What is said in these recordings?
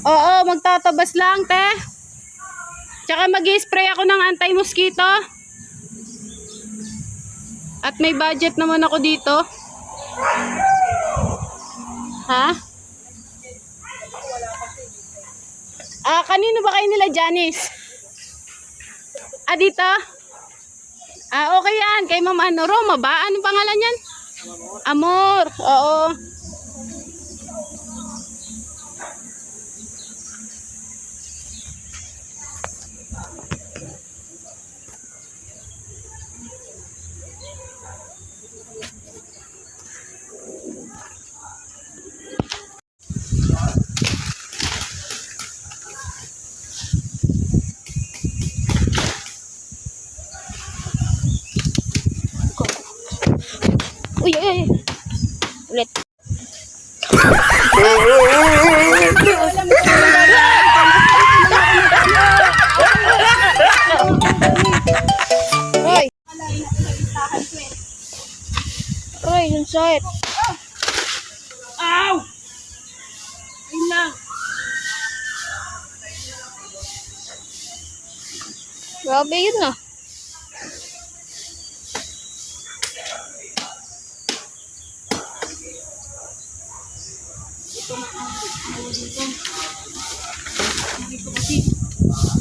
Oo, magtatabas lang, te. Tsaka mag-i-spray ako ng anti-mosquito. At may budget naman ako dito. Ha? Kanino ba kayo nila, Janice? Dito? Okay yan. Kay Ma'am Roma ba? Anong pangalan yan? Amor. Oo. Uy, ulit. Roy. Roy, yung sakit. Ow! Ayun lang. Grabe yun na.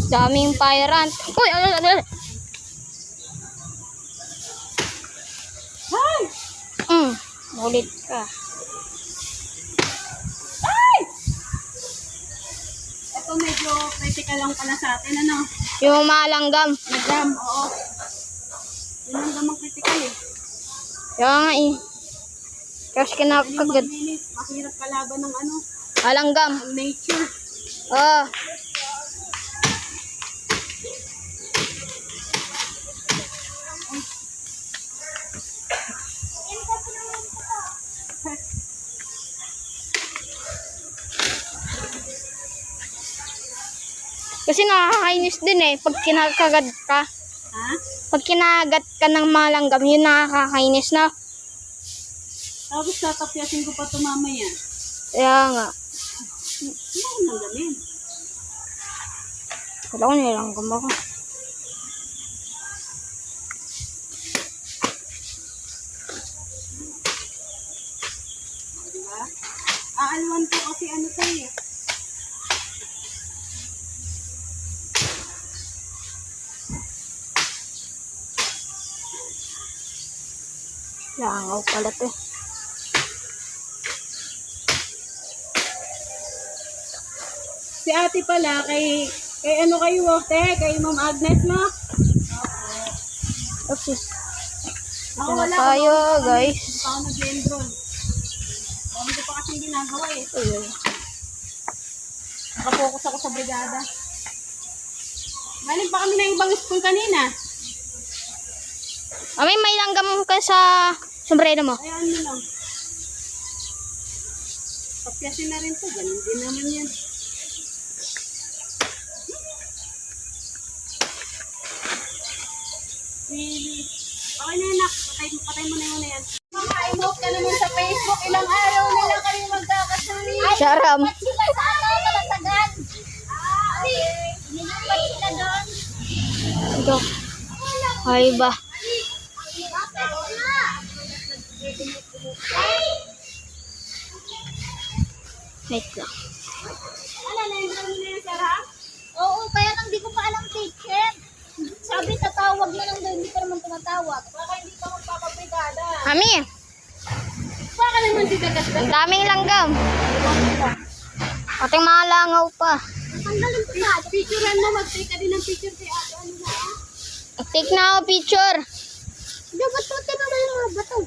Daming fire ant. Uy, Ay! ulit ka. Ay! Ito medyo critical lang pala sa atin, ano? Yung malanggam. Madam, oo. Yun ang gamang critical eh. Kaya nga eh. Kasi Hindi kinakagad. maglinis, mahirap kalaban ng ano, Malanggam. ng nature. Ah. Kasi nakakainis din eh. Pag kinakagat ka. Ha? Pag kinagat ka ng malanggam, yun nakakainis na. Tapos tatapyasin ko pa ito mamaya. Kaya nga. Ano ko nang gamin? Wala ko nilanggam ako. Diba? Aalwan ko kasi ano sa'yo eh. Langaw pala to. Si ate pala, kay ano kayo, te? Kay Ma'am Agnes, no? Oops. Ako Ito na tayo, guys. Hindi pa ako nag-enroll. Hindi ko pa kasi ginagawa eh. Ayun. Nakapokus ako sa brigada. Galing pa kami ng ibang school kanina. May langgam ka sa sombrero mo. Ay, ano lang. Papyasin na rin to. Ganun din naman yan. Really? Okay na anak. Patay mo na yun na yan. Maka-emote ka naman sa Facebook. Ilang araw nila kayo magkakasali. Sharam. Sila sa ano, talasagan. Okay. Nilipat sila doon. Ito. Ay ba? Wait lang. Ano, na-enroll mo na yun, Sarah? Oo, kaya nang di ko pa alam teacher. Sabi, tatawag na lang daw, hindi pa naman tumatawag. Baka hindi pa magpapabrigada. Mami, Baka naman di kagasgas. ang daming langgam. Ating mga langaw pa. Ang galing ko na. Picturean mo, mag-take ka din ng picture kay ate. Ano na? Take na ako picture. Dapat po naman yung mga bato.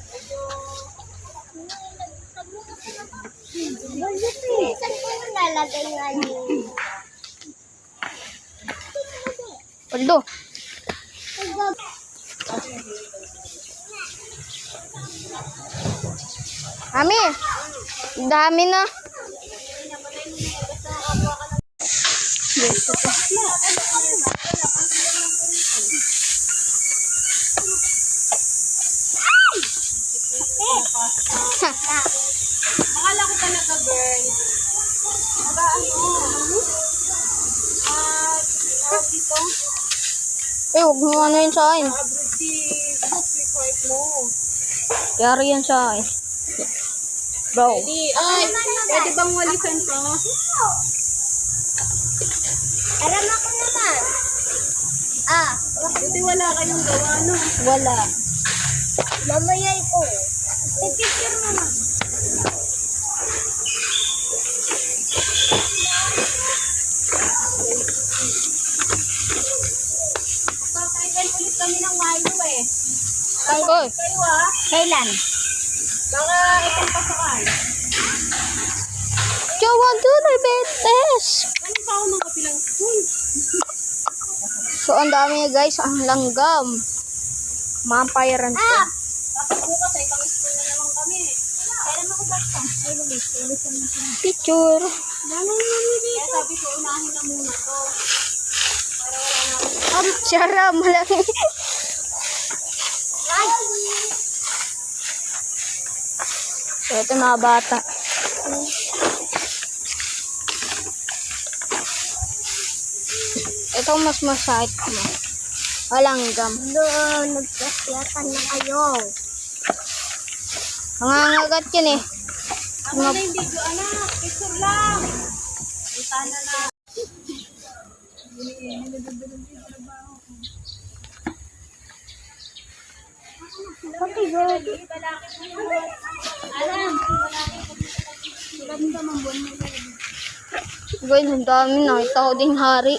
Bakit eh? Saan ko nalalagay nga yun? Paldo. Mami, ang dami na. Yes, ito. Akala ko talaga, girl. Dito. Huwag mo ano yun sa akin. Abroad si book report mo. Yari yan sa akin. Bro. Pwede bang walisan to? Aram ako naman. Buti wala kayong gawa, no? Wala. Mamaya ito. Picture mo na. Papaitan ulit kami ng mayo eh. Tangkol. Kayo Kailan? baka itong pasokan. Jowan to the betes. Ano pa ako ng kapilang school? So, ang dami niya guys. Ang langgam. Mampirean ko. Tapos bukas ay pang school na naman kami. Kailan ako basta? Ay, lumis. Picture. Kaya sabi ko, unahin na muna to. Para wala na. Siyara, malaki. So, ito mga bata. Ito mas masakit mo. Walanggam. Nagkasyatan na kayo. Nangangagat yun eh. Ako na yung video, anak. Picture lang. Sana na. Okay, good. Alam. Guys, ang dami. Nakita ko din hari.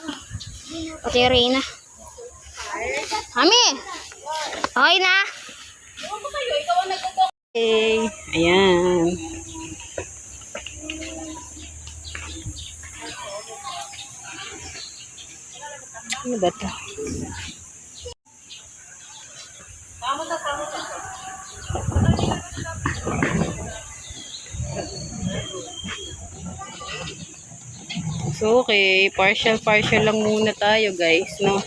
Pati Reyna. Mami! Okay na? Okay. Ayan. Ano ba ito? So, okay. Partial lang muna tayo, guys, no?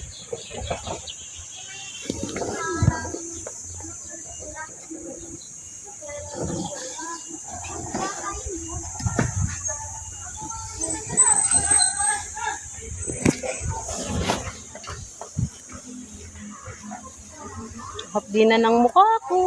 Hapdi na ng mukha ko.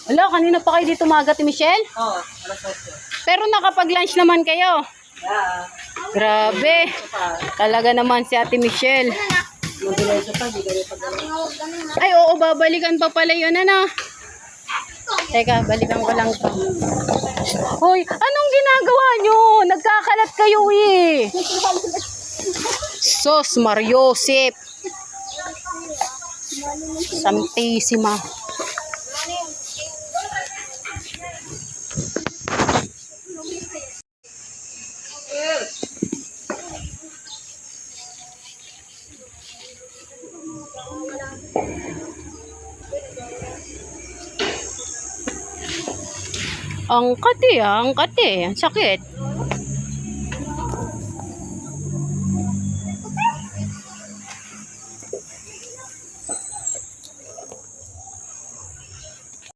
Wala, kanina pa kayo dito umaga, Ate Michelle? Oo, alas 8. Pero nakapag-lunch naman kayo. Yeah. Grabe. Talaga naman si Ate Michelle. Mag-delay siya pa, di ganyan pa ganyan. Ay, oo, babalikan pa pala yun, ano? Teka, balikan ko lang to. Hoy, anong ginagawa nyo? Nagkakalat kayo eh. Sos Mariosep. Santissima. Ang kati ah, ang kati. Ang sakit.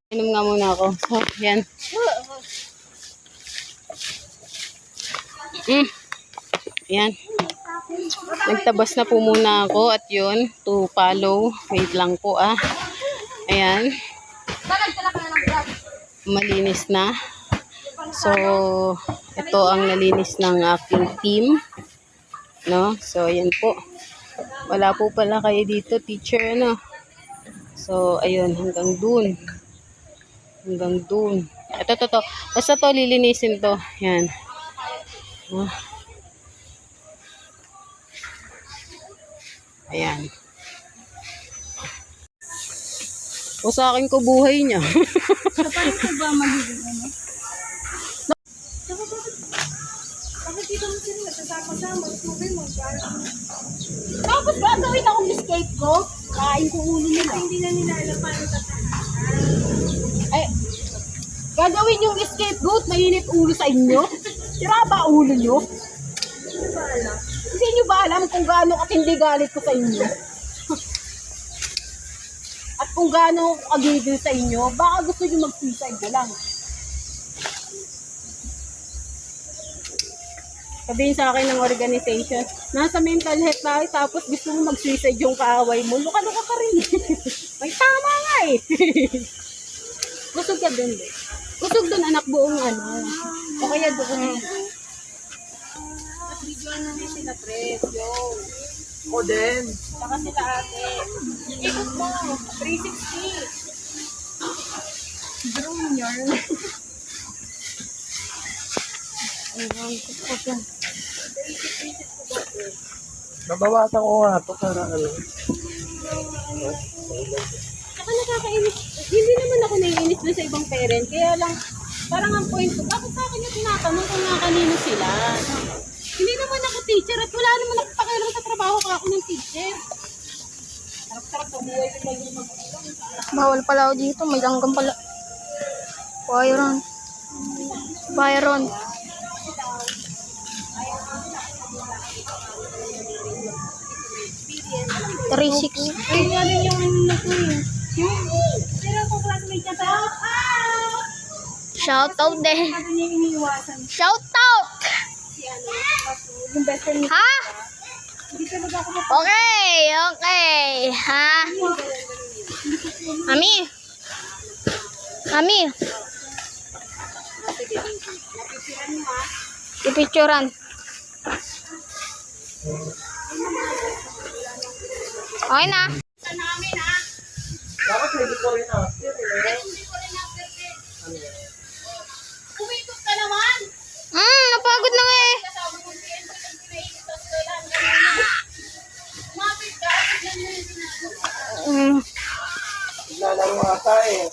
Inom nga muna ako. So, yan. Yan. Nagtabas na po muna ako at yun, to follow. Wait lang po ah. Ayan. Malinis na. So, ito ang nalinis ng aking team. No? So, ayan po. Wala po pala kayo dito, teacher, no? So, ayun, hanggang dun. Hanggang dun. Ito. Basta to, lilinisin to. Yan. Oh. Ayan. O sa akin ko buhay niya. Paano ko ba magiging ano? Bakit dito mo sila nagsasama-sama? Tubig mo. Tapos gagawin akong escape ko? Kain ko ulo nila. Hindi na nila alam paano tatahanan. Ay, gagawin yung scapegoat, mainit ulo sa inyo? Sira ba ulo nyo? Hindi ba alam? Kasi nyo ba alam kung gaano katindi galit ko sa inyo? At kung gaano agigil sa inyo, baka gusto nyo mag-suicide na lang. Sabihin sa akin ng organization, nasa mental health tayo tapos gusto mo mag-suicide yung kaaway mo, luka-luka ka rin. May tama nga eh. Kusog ka dun eh. Kusog dun anak buong ano. O kaya doon. Videoan na niya sila Pres, yo. Ako din. Saka sila ate. Ikot mo, 360. Drone yarn. Babawasan ko nga ito para ano. Saka nakakainis. Hindi naman ako naiinis doon sa ibang parent. Kaya lang, parang ang point ko, bakit sa akin yung tinatanong kung nga kanino sila? Hindi naman ako teacher at wala naman ako pakialam sa trabaho ka ako ng teacher. Sarap-sarap po buhay ko mag Bawal pala ako dito. May langgam pala. Byron. Byron. Three six. Kaya rin yung ano na to eh. Pero kung classmate niya to, Shout out din. ano niya iniiwasan Shout out! si ano, yung best friend niya. Ha? Hindi talaga ako Okay, okay. Ha? Mami. Mami. mapipiraan mo ha. Ipicturan. Okay na. Sa namin ha. Dapat may ko rin ah. Hindi ko rin na-perfect. Umikot ka naman. Napagod na nga eh. Kasama mo si Enzo ng pinaikot sa eskwelahan kanina. Umapit ka. Tignan mo yung ginagawa. Lalaro ata eh.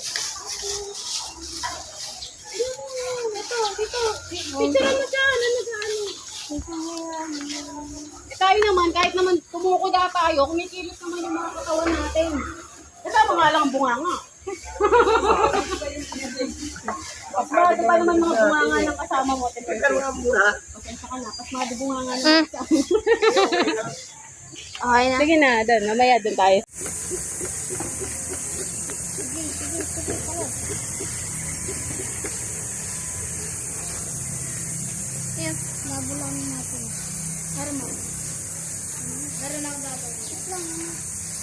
Dito. Picturean mo dyan. Ano dyan? Eh, tayo naman, kahit naman tumukuda tayo, kumikilos naman yung mga katawan natin. Kasama nga lang ang bunganga. Pasmado pa naman mga bunganga ng kasama mo. Pero nga muna. Pasensya ka na, pasmado bunganga ng kasama mo. Okay na. Sige na, doon. Mamaya doon tayo. Ayan, nabulangin natin. Meron mo. Meron ako dapat. Wait lang.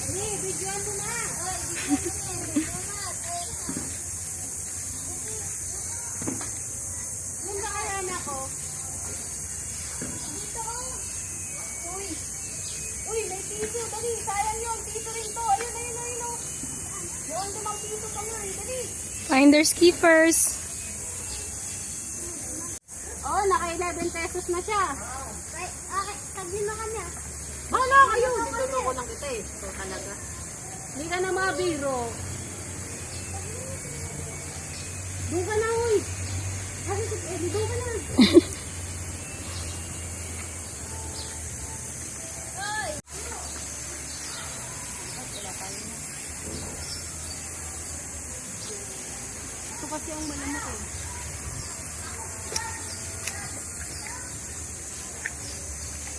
Hindi, videoan mo na. Nung nakaraan ako, Uy, may piso. Dali, sayang yun. Piso rin to. Ayun. Doon, 5 piso pa nga. Dali. Finders keepers. oh, naka 11 pesos na siya. Okay, tagli mo kami ah. Wala kayo. Dito ko lang kita eh. So talaga. Hindi ka na mabiro. Doon ka na, uy. Kasi si Eddie, doon ka na. Ito kasi ang malamok eh.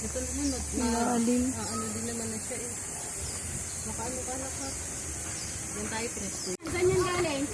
Ito naman, ano din naman na siya eh. Makaano ka na ka. Yan tayo, presto. Saan yan galing?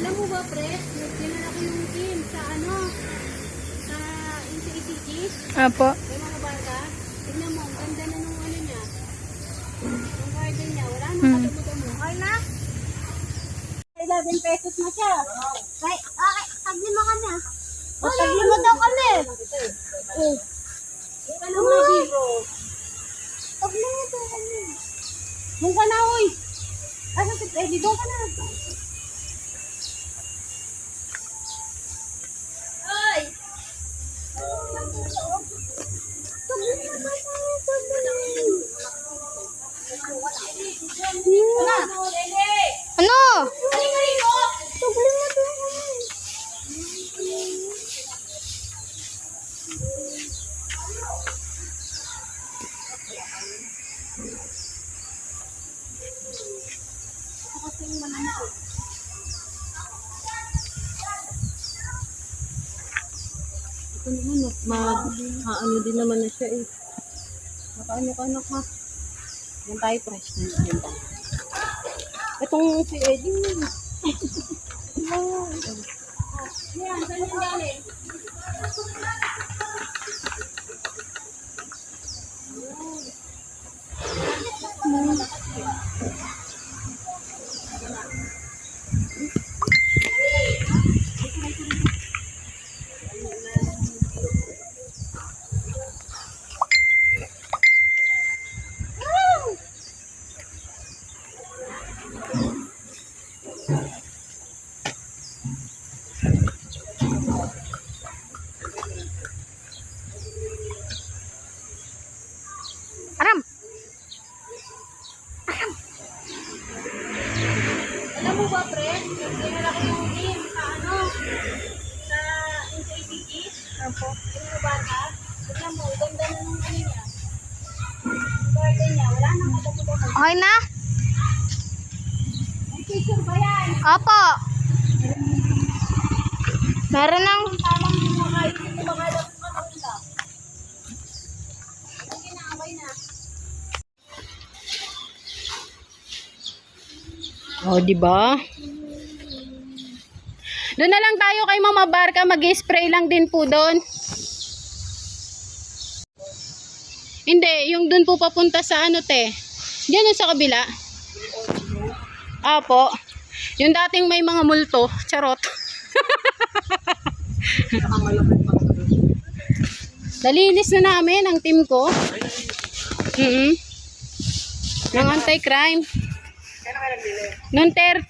Alam mo ba, pre? Dinala ko yung team sa ano? Sa NCACG. Apo. May mga barka. Tignan mo, ang ganda na nung ano niya. Yung garden niya. Wala nang kadamo-damo. Okay na? 11 pesos na siya. Okay, tagli mo kami ah. Tagli mo daw kami. Hindi ka na mabiro. Tagli mo daw kami. Doon ka na, uy. Asa si Freddy? Doon ka na. Ay! Ito naman, ano din naman na siya eh. Nakaano ka. Yan tayo, fresh na. Yan tayo. Itong si Eddie. Yan, saan yung galing? Aram! Alam mo ba, pre? Nagsimula ko yung game sa ano? Sa NKCG. Opo. Yung mga bata. Tignan mo, ganda na nung ano niya. Birthday niya. Wala nang madamo-damo. Okay na? May picture ba yan? Opo. Meron ng... Tamang kumakalat ng kanila. Sige na, away na. Oh, di ba? Doon na lang tayo kay Mama Barca, mag-spray lang din po doon. Hindi, yung doon po papunta sa ano te. Diyan yung sa kabila. Apo. Yung dating may mga multo, charot. Nalinis na namin ang team ko. Ng anti-crime. Noon 30.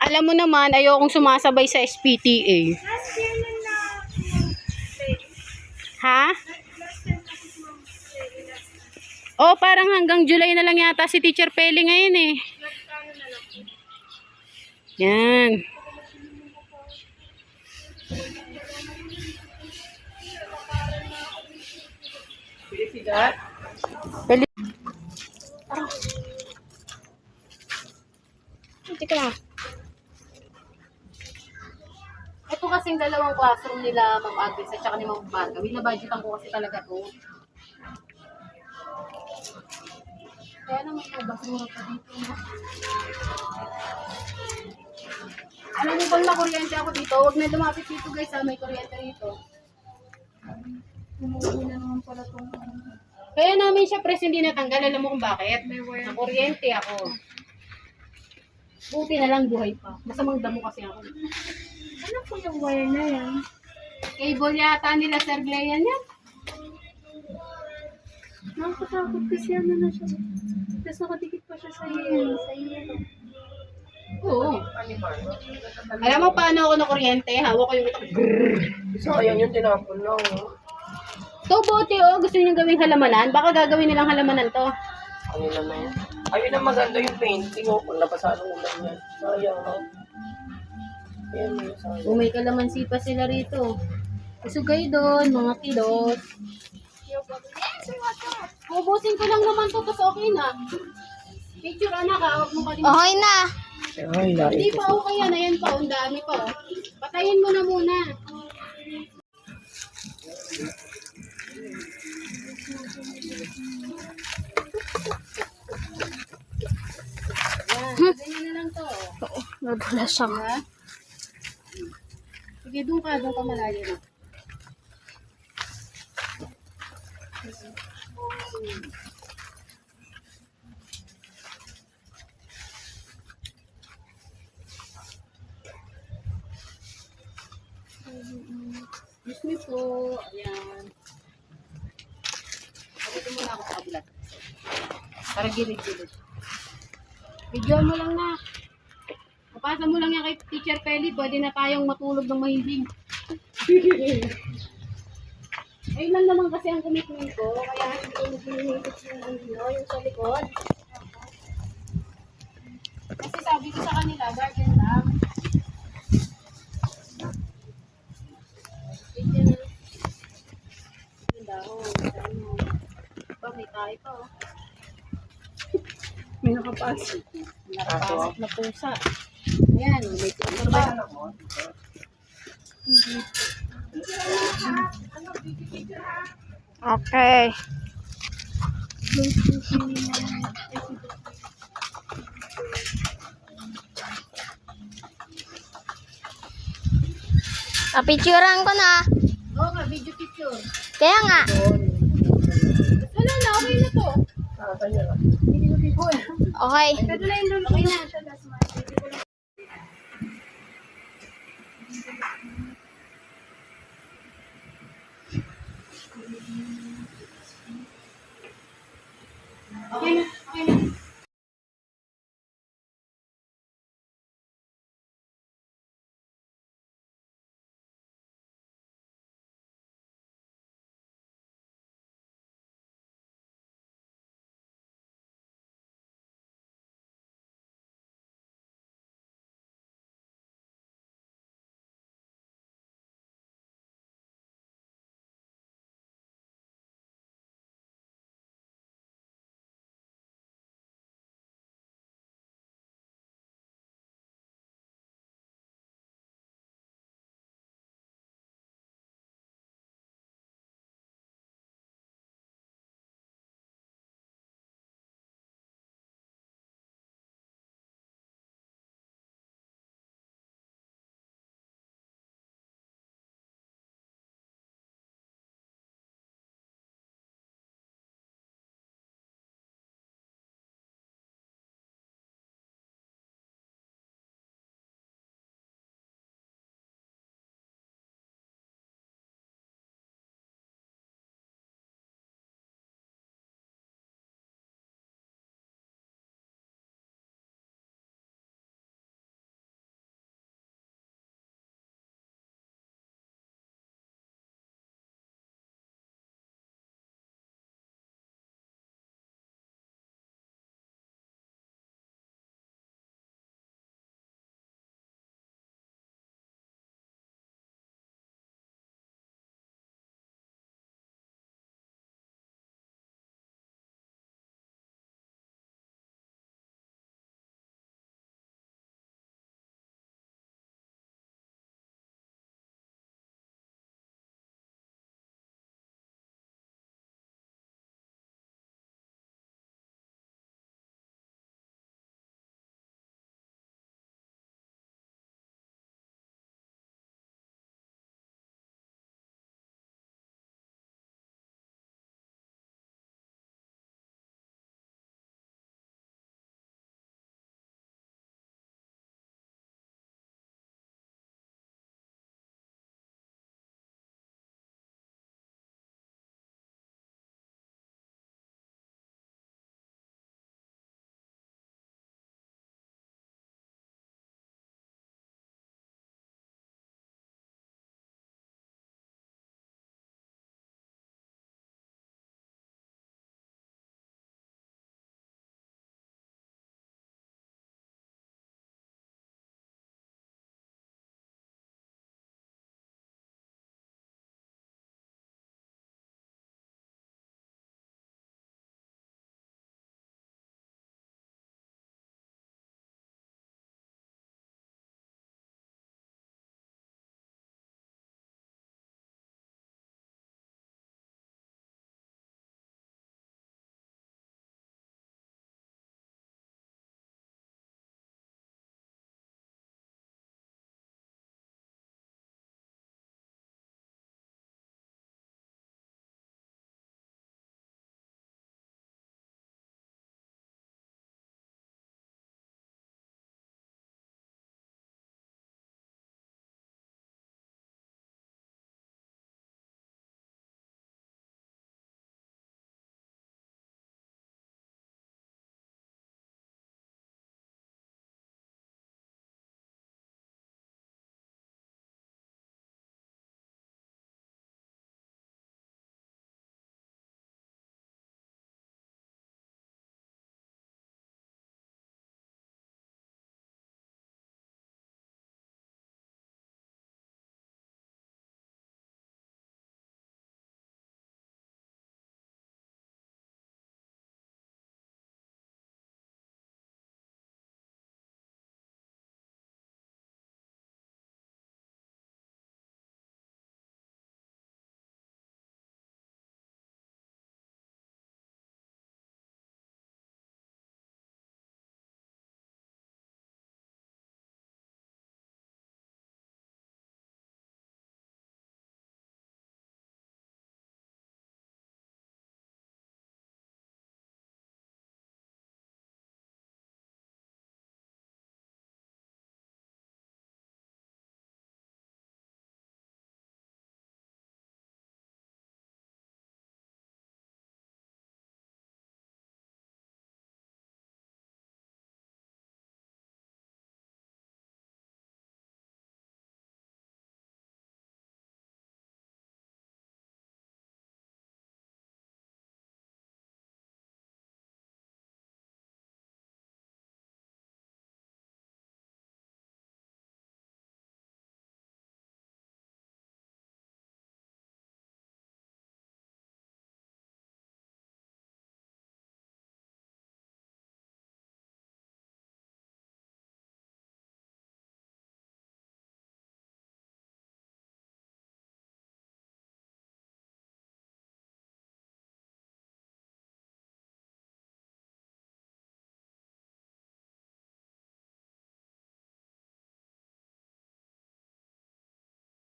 Alam mo naman, ayokong sumasabay sa SPTA. Ha? Oh, parang hanggang July na lang yata si Teacher Peli ngayon eh. Yan. Peli. Teka lang. Ito kasing dalawang classroom nila, Ma'am Agnes at saka ni Ma'am Barca. Binabudgetan ko kasi talaga to. Kaya naman ito, basura pa dito. No? Alam mo bang nakuryente ako dito? Huwag na lumapit dito guys ha, may kuryente rito. Umuwi na naman pala itong Kaya namin siya press hindi natanggal. Alam mo kung bakit? Nakuryente ako. Buti na lang buhay pa. Masamang damo kasi ako. ano po yung wire na yan? Cable yata nila Sir Gleyan yan. Nakakatakot kasi ano na siya. Tapos nakadikit pa siya sa iyo. Sa iyo. Oo. Alam mo paano ako nakuryente? Hawak ko yung ito. Sayang yung tinapon lang. Oh. To bote oh, gusto niyo gawing halamanan? Baka gagawin nilang halamanan to. Kanila na yan. Ayun ang maganda yung painting. Oh. Kung napasa ng ulan yan. Sayang no? Ayan yun, sayang. Kung may kalamansi pa sila rito. Isugay doon, mga kilos. Ubusin ko lang naman to, tapos okay na. Picture anak ha, huwag mo kalimutan. Okay na. Ay, Hindi pa okay yan, ayan pa, ang dami pa. Oh. Patayin mo na muna. Yan, ganyan na lang to. Nabula siya. Diba? Sige, doon ka malayo na. Excuse me po. Ayan. Dito muna ako sa kabila. Para gilid-gilid. Video mo lang na. Kapasa mo lang yan kay Teacher Peli. Pwede na tayong matulog ng mahimbing. Ayun lang naman kasi ang commitment ko. Kaya hindi ko nagpinihipit yung sa likod. Kasi sabi ko sa kanila, garden lang. Video na. Ang dahon. Tayo pa, oh. May nakapasok. Nakapasok na pusa. Ayan, may tuba. Okay. Kapicturean ko na. Oo nga, video picture. Kaya nga. Wala na, okay na to. Nakasal niya lang. Okay. Pero na yung lulo. Okay na. Okay na, okay na.